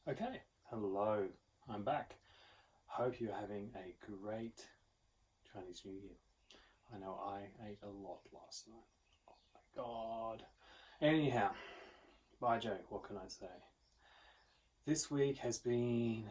Okay, hello, I'm back. Hope you're having a great Chinese New Year. I know I ate a lot last night. Oh my god. Anyhow, bye Joe, what can I say? This week has been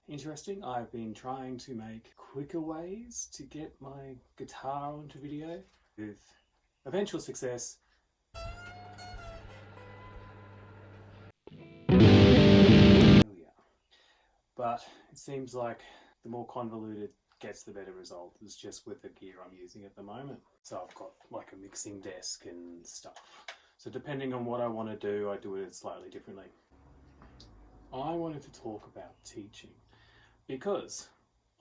interesting. I've been trying to make quicker ways to get my guitar onto video with eventual success. But it seems like the more convoluted gets, the better result. It's just with the gear I'm using at the moment. So I've got like a mixing desk and stuff. So depending on what I want to do, I do it slightly differently. I wanted to talk about teaching because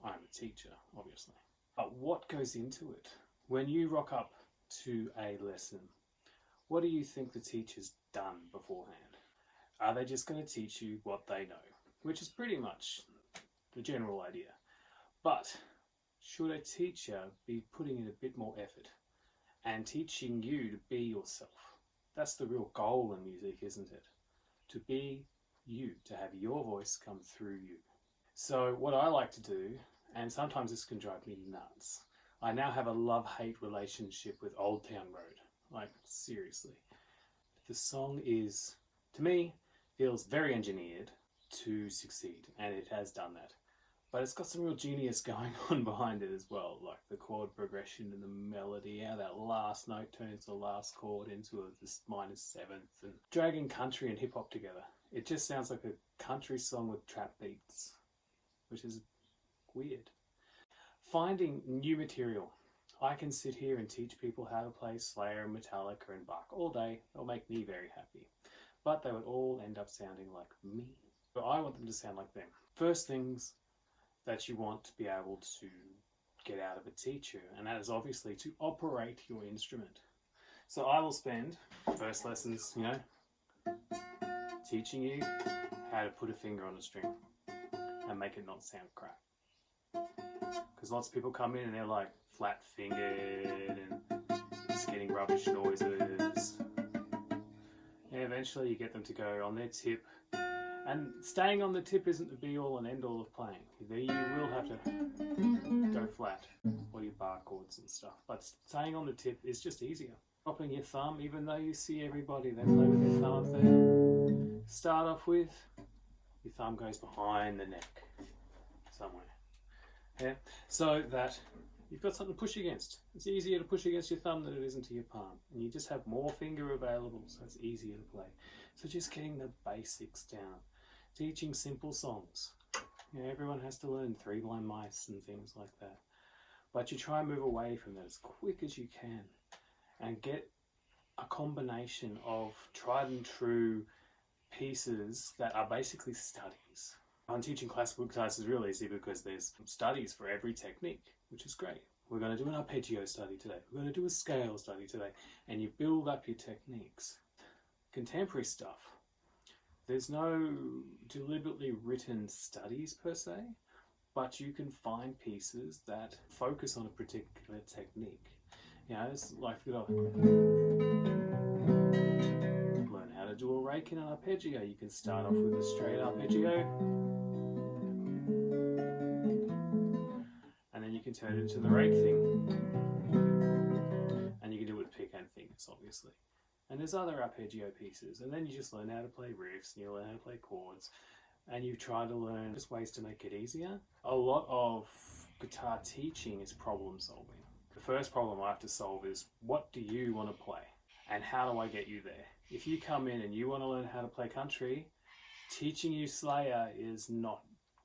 I'm a teacher, obviously. But what goes into it? When you rock up to a lesson, what do you think the teacher's done beforehand? Are they just going to teach you what they know? Which is pretty much the general idea. But should a teacher be putting in a bit more effort and teaching you to be yourself? That's the real goal in music, isn't it? To be you, to have your voice come through you. So what I like to do, and sometimes this can drive me nuts, I now have a love-hate relationship with Old Town Road. Like, seriously. The song is, to me, feels very engineered to succeed, and it has done that. But it's got some real genius going on behind it as well, like the chord progression and the melody, how that last note turns the last chord into this minor seventh, and dragging country and hip-hop together. It just sounds like a country song with trap beats, which is weird. Finding new material. I can sit here and teach people how to play Slayer and Metallica and Bach all day. It'll make me very happy. But they would all end up sounding like me. But I want them to sound like them. First things that you want to be able to get out of a teacher, and that is obviously to operate your instrument. So I will spend first lessons, teaching you how to put a finger on a string and make it not sound crap. Because lots of people come in and they're like flat-fingered and just getting rubbish noises. And eventually you get them to go on their tip. And staying on the tip isn't the be-all and end-all of playing. You will have to go flat, or your bar chords and stuff. But staying on the tip is just easier. Dropping your thumb, even though you see everybody, they play with their thumb up there. Start off with, your thumb goes behind the neck, somewhere. Yeah? So that you've got something to push against. It's easier to push against your thumb than it is into your palm. And you just have more finger available, so it's easier to play. So just getting the basics down. Teaching simple songs. Everyone has to learn Three Blind Mice and things like that. But you try and move away from that as quick as you can and get a combination of tried and true pieces that are basically studies. I'm teaching classical guitars is real easy because there's studies for every technique, which is great. We're going to do an arpeggio study today. We're going to do a scale study today. And you build up your techniques. Contemporary stuff. There's no deliberately written studies per se, but you can find pieces that focus on a particular technique. It's like learn how to do a rake in an arpeggio. You can start off with a straight arpeggio, and then you can turn it into the rake thing. And you can do it with pick and fingers, obviously. And there's other arpeggio pieces, and then you just learn how to play riffs, and you learn how to play chords, and you try to learn just ways to make it easier. A lot of guitar teaching is problem solving. The first problem I have to solve is, what do you want to play? And how do I get you there? If you come in and you want to learn how to play country, teaching you Slayer is not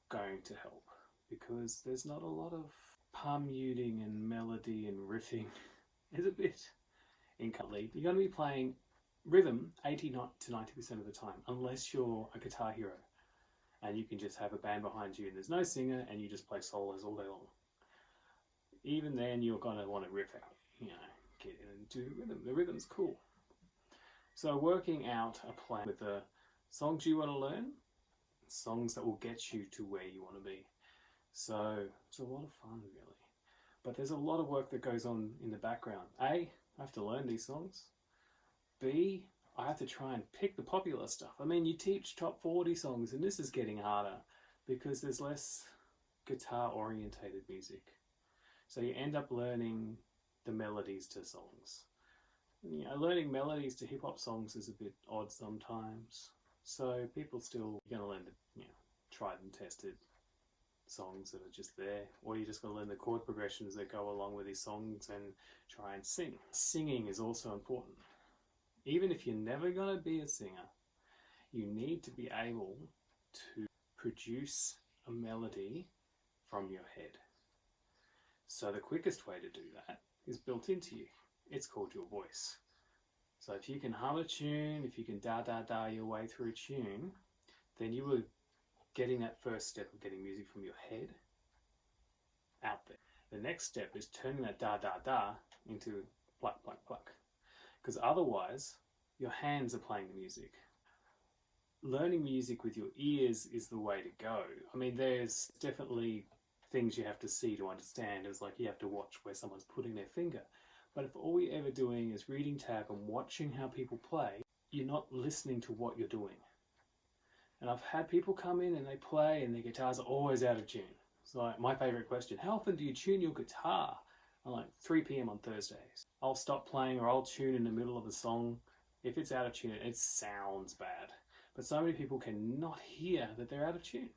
going to help, because there's not a lot of palm muting and melody and riffing. There's a bit. Lead. You're going to be playing rhythm 80 to 90% of the time, unless you're a guitar hero and you can just have a band behind you and there's no singer and you just play solos all day long. Even then, you're going to want to riff out, get in and do rhythm. The rhythm's cool. So working out a plan with the songs you want to learn, songs that will get you to where you want to be. So it's a lot of fun, really. But there's a lot of work that goes on in the background. I have to learn these songs. B, I have to try and pick the popular stuff. I mean, you teach top 40 songs, and this is getting harder because there's less guitar-orientated music. So you end up learning the melodies to songs. You know, learning melodies to hip-hop songs is a bit odd sometimes. So people still going to learn the, you know, tried and tested songs that are just there, or you just got to learn the chord progressions that go along with these songs and try and sing. Singing is also important. Even if you're never going to be a singer, you need to be able to produce a melody from your head. So the quickest way to do that is built into you. It's called your voice. So if you can hum a tune, if you can da-da-da your way through a tune, then you were getting that first step of getting music from your head out there. The next step is turning that da-da-da into pluck, pluck, pluck. Because otherwise, your hands are playing the music. Learning music with your ears is the way to go. I mean, there's definitely things you have to see to understand. It's like you have to watch where someone's putting their finger. But if all you're ever doing is reading tab and watching how people play, you're not listening to what you're doing. And I've had people come in and they play and their guitars are always out of tune. It's like my favourite question, how often do you tune your guitar? I'm like, 3 p.m. on Thursdays. I'll stop playing or I'll tune in the middle of a song. If it's out of tune, it sounds bad. But so many people cannot hear that they're out of tune.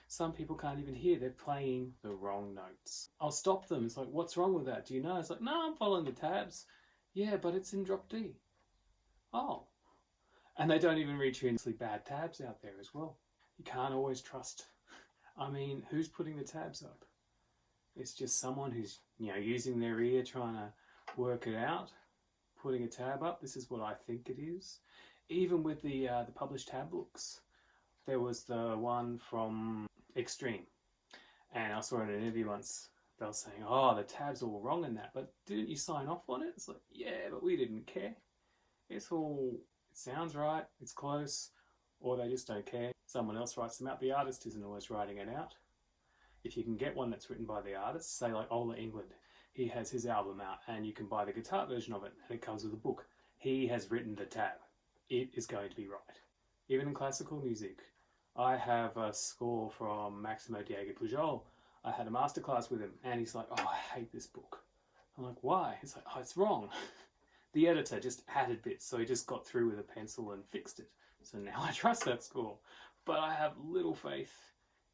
Some people can't even hear they're playing the wrong notes. I'll stop them. It's like, what's wrong with that? Do you know? It's like, no, I'm following the tabs. Yeah, but it's in drop D. Oh. And they don't even retune bad tabs out there as well. You can't always trust. I mean, who's putting the tabs up? It's just someone who's, you know, using their ear trying to work it out, putting a tab up. This is what I think it is. Even with the published tab books, there was the one from Extreme, and I saw in an interview once they were saying, "Oh, the tab's all wrong in that, but didn't you sign off on it?" It's like, yeah, but we didn't care. It's all, it sounds right, it's close, or they just don't care. Someone else writes them out. The artist isn't always writing it out. If you can get one that's written by the artist, say like Ola England, he has his album out and you can buy the guitar version of it and it comes with a book. He has written the tab. It is going to be right. Even in classical music, I have a score from Maximo Diego Pujol. I had a masterclass with him and he's like, "Oh, I hate this book." I'm like, "Why?" He's like, "Oh, it's wrong." The editor just added bits, so he just got through with a pencil and fixed it. So now I trust that score. But I have little faith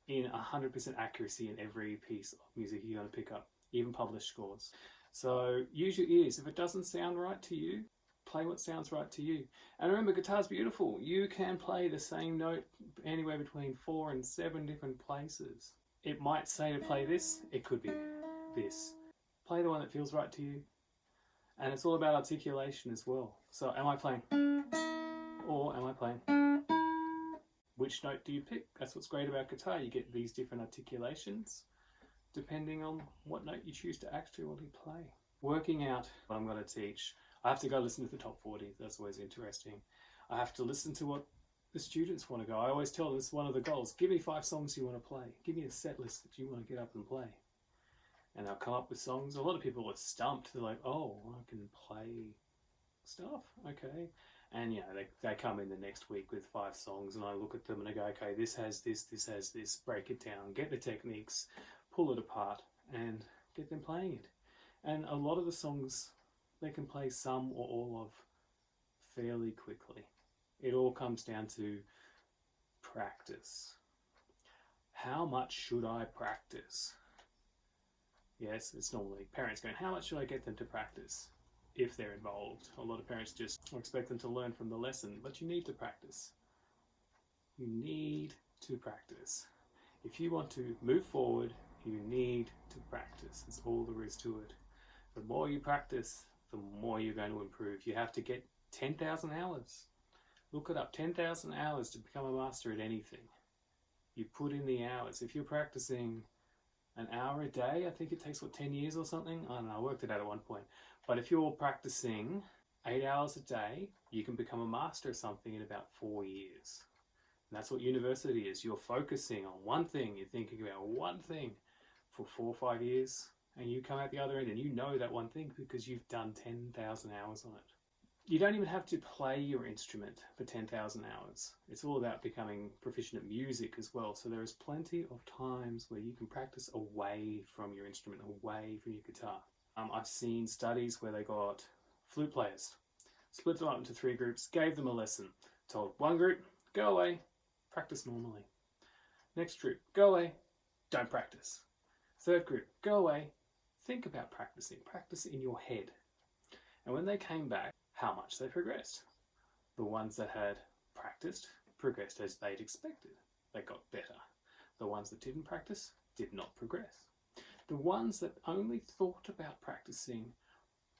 in 100% accuracy in every piece of music you're going to pick up, even published scores. So use your ears. If it doesn't sound right to you, play what sounds right to you. And remember, guitar's beautiful. You can play the same note anywhere between 4 and 7 different places. It might say to play this, it could be this. Play the one that feels right to you. And it's all about articulation as well. So am I playing, or am I playing? Which note do you pick? That's what's great about guitar. You get these different articulations depending on what note you choose to actually play. Working out what I'm going to teach, I have to go listen to the top 40. That's always interesting. I have to listen to what the students want to go. I always tell them, this is one of the goals. Give me 5 songs you want to play. Give me a set list that you want to get up and play. And I'll come up with songs. A lot of people are stumped. They're like, "Oh, I can play stuff? Okay." And you know, they come in the next week with 5 songs and I look at them and I go, "Okay, this has this, this has this, break it down, get the techniques, pull it apart and get them playing it." And a lot of the songs, they can play some or all of fairly quickly. It all comes down to practice. How much should I practice? Yes, it's normally parents going, "How much should I get them to practice?" If they're involved. A lot of parents just expect them to learn from the lesson, but you need to practice. You need to practice. If you want to move forward, you need to practice. That's all there is to it. The more you practice, the more you're going to improve. You have to get 10,000 hours. Look it up, 10,000 hours to become a master at anything. You put in the hours. If you're practicing an hour a day, I think it takes, 10 years or something? I don't know, I worked it out at one point. But if you're practicing 8 hours a day, you can become a master of something in about 4 years. And that's what university is. You're focusing on one thing, you're thinking about one thing for 4 or 5 years, and you come out the other end and you know that one thing because you've done 10,000 hours on it. You don't even have to play your instrument for 10,000 hours. It's all about becoming proficient at music as well. So there is plenty of times where you can practice away from your instrument, away from your guitar. I've seen studies where they got flute players, split them up into 3 groups, gave them a lesson, told one group, go away, practice normally. Next group, go away, don't practice. Third group, go away, think about practicing, practice in your head. And when they came back, how much they progressed. The ones that had practiced progressed as they'd expected. They got better. The ones that didn't practice did not progress. The ones that only thought about practicing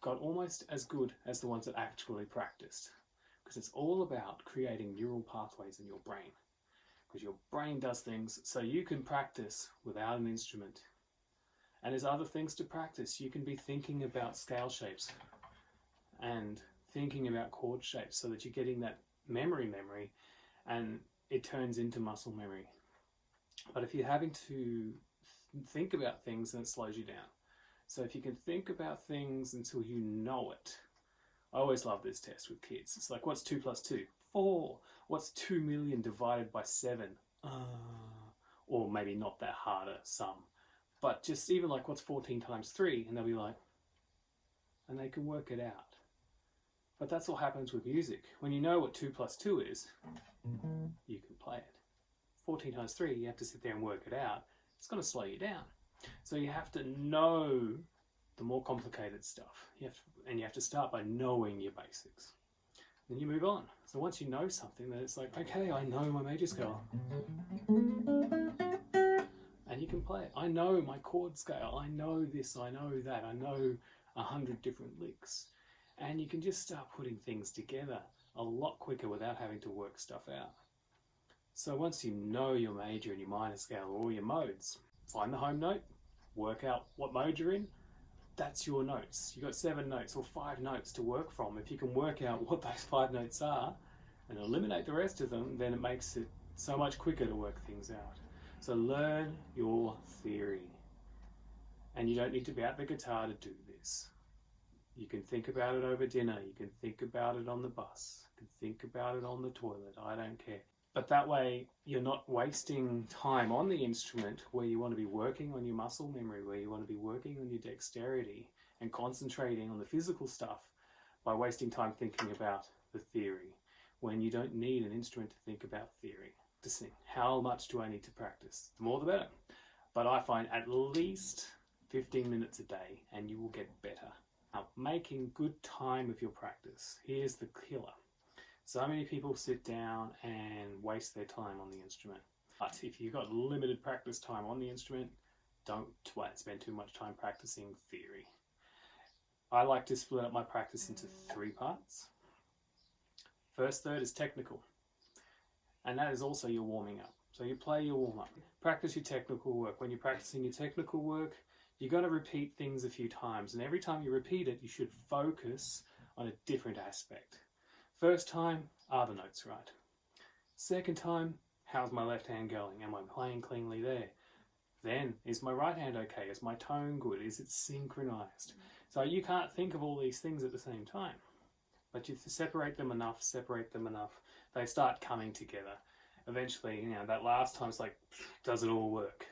got almost as good as the ones that actually practiced. Because it's all about creating neural pathways in your brain. Because your brain does things so you can practice without an instrument. And there's other things to practice. You can be thinking about scale shapes and thinking about chord shapes so that you're getting that memory and it turns into muscle memory. But if you're having to think about things, then it slows you down. So if you can think about things until you know it. I always love this test with kids. It's like, what's 2 plus 2? 4. What's 2 million divided by 7? Or maybe not that harder sum. But just even like, what's 14 times 3? And they'll be like, and they can work it out. But that's what happens with music. When you know what 2 plus 2 is, you can play it. 14 times 3, you have to sit there and work it out. It's going to slow you down. So you have to know the more complicated stuff. You have to start by knowing your basics. Then you move on. So once you know something, then it's like, okay, I know my major scale. And you can play it. I know my chord scale. I know this, I know that. I know 100 different licks. And you can just start putting things together a lot quicker without having to work stuff out. So once you know your major and your minor scale, or your modes, find the home note, work out what mode you're in. That's your notes. You've got 7 notes or 5 notes to work from. If you can work out what those 5 notes are and eliminate the rest of them, then it makes it so much quicker to work things out. So learn your theory. And you don't need to be at the guitar to do this. You can think about it over dinner. You can think about it on the bus. You can think about it on the toilet. I don't care. But that way, you're not wasting time on the instrument where you want to be working on your muscle memory, where you want to be working on your dexterity and concentrating on the physical stuff by wasting time thinking about the theory when you don't need an instrument to think about theory. To sing, how much do I need to practice? The more the better. But I find at least 15 minutes a day and you will get better. Now, making good time of your practice. Here's the killer. So many people sit down and waste their time on the instrument. But if you've got limited practice time on the instrument, don't spend too much time practicing theory. I like to split up my practice into 3 parts. First third is technical. And that is also your warming up. So you play your warm up. Practice your technical work. When you're practicing your technical work, you've got to repeat things a few times. And every time you repeat it, you should focus on a different aspect. First time, are the notes right? Second time, how's my left hand going? Am I playing cleanly there? Then, is my right hand okay? Is my tone good? Is it synchronized? So you can't think of all these things at the same time. But you separate them enough, they start coming together. Eventually, that last time it's like, does it all work?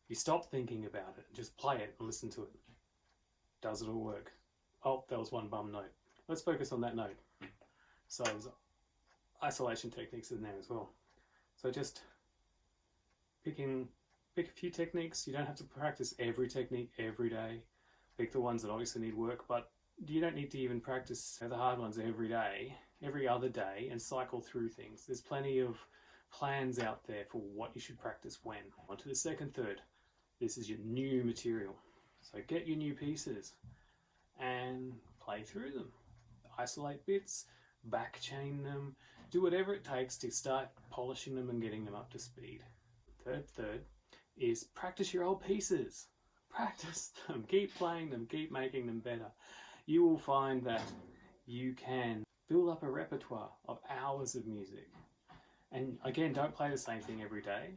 You stop thinking about it, just play it and listen to it. Does it all work? Oh, there was one bum note. Let's focus on that note. So there's isolation techniques in there as well. So just pick a few techniques. You don't have to practice every technique every day. Pick the ones that obviously need work, but you don't need to even practice the hard ones every day, every other day, and cycle through things. There's plenty of plans out there for what you should practice when. On to the second third. This is your new material. So get your new pieces and play through them. Isolate bits, back chain them, do whatever it takes to start polishing them and getting them up to speed. Third is practice your old pieces. Practice them, keep playing them, keep making them better. You will find that you can build up a repertoire of hours of music. And again, don't play the same thing every day.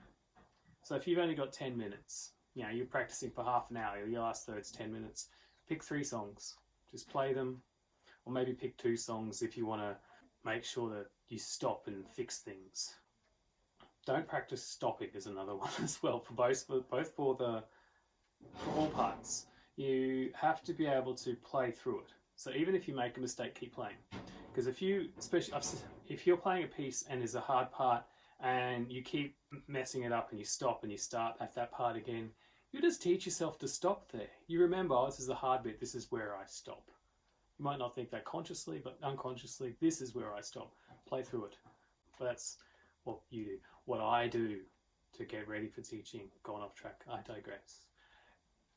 So if you've only got 10 minutes, you're practicing for half an hour, your last third's 10 minutes, pick 3 songs. Just play them or maybe pick 2 songs if you want to make sure that you stop and fix things. Don't practice stopping is another one as well, for all parts. You have to be able to play through it. So even if you make a mistake, keep playing. Because if you're playing a piece and there's a hard part and you keep messing it up and you stop and you start at that part again, you just teach yourself to stop there. You remember, oh, this is the hard bit, this is where I stop. You might not think that consciously, but unconsciously, this is where I stop. Play through it. But that's what you do. What I do to get ready for teaching, gone off track, I digress.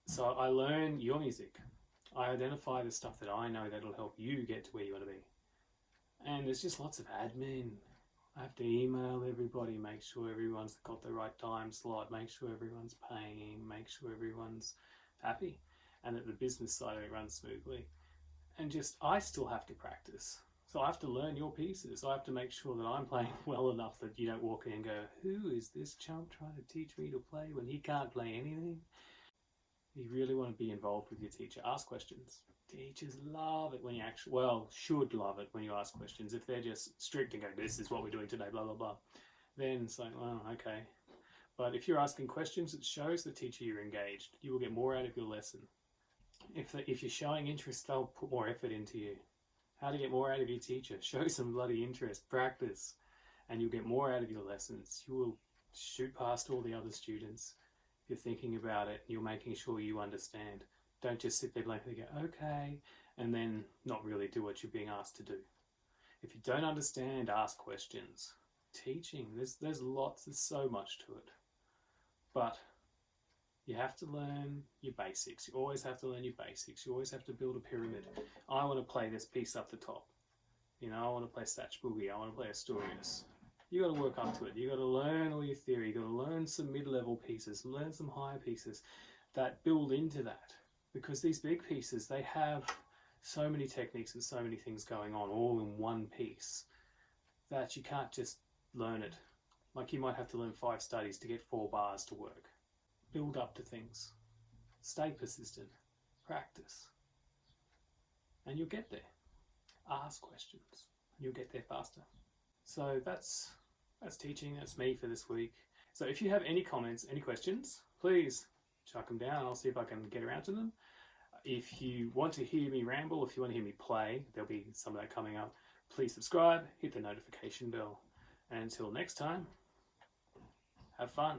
So I learn your music. I identify the stuff that I know that'll help you get to where you want to be. And there's just lots of admin. I have to email everybody, make sure everyone's got the right time slot, make sure everyone's paying, make sure everyone's happy, and that the business side of it runs smoothly. And just, I still have to practice. So I have to learn your pieces. I have to make sure that I'm playing well enough that you don't walk in and go, who is this chump trying to teach me to play when he can't play anything? You really want to be involved with your teacher. Ask questions. Teachers love it when you should love it when you ask questions. If they're just strict and go, this is what we're doing today, blah, blah, blah, then it's like, well, okay. But if you're asking questions, it shows the teacher you're engaged. You will get more out of your lesson. If you're showing interest, they'll put more effort into you. How to get more out of your teacher? Show some bloody interest, practice, and you'll get more out of your lessons. You will shoot past all the other students. You're thinking about it, you're making sure you understand. Don't just sit there blankly and go, okay, and then not really do what you're being asked to do. If you don't understand, ask questions. Teaching, there's so much to it. But you have to learn your basics. You always have to learn your basics. You always have to build a pyramid. I want to play this piece up the top. I want to play Satch Boogie. I want to play Asturias. You got to work up to it. You got to learn all your theory. You got to learn some mid-level pieces, learn some higher pieces that build into that. Because these big pieces, they have so many techniques and so many things going on all in one piece that you can't just learn it. Like you might have to learn 5 studies to get 4 bars to work. Build up to things. Stay persistent. Practice. And you'll get there. Ask questions. And you'll get there faster. So that's teaching. That's me for this week. So if you have any comments, any questions, please chuck them down. I'll see if I can get around to them. If you want to hear me ramble, if you want to hear me play, there'll be some of that coming up. Please subscribe, hit the notification bell. And until next time, have fun.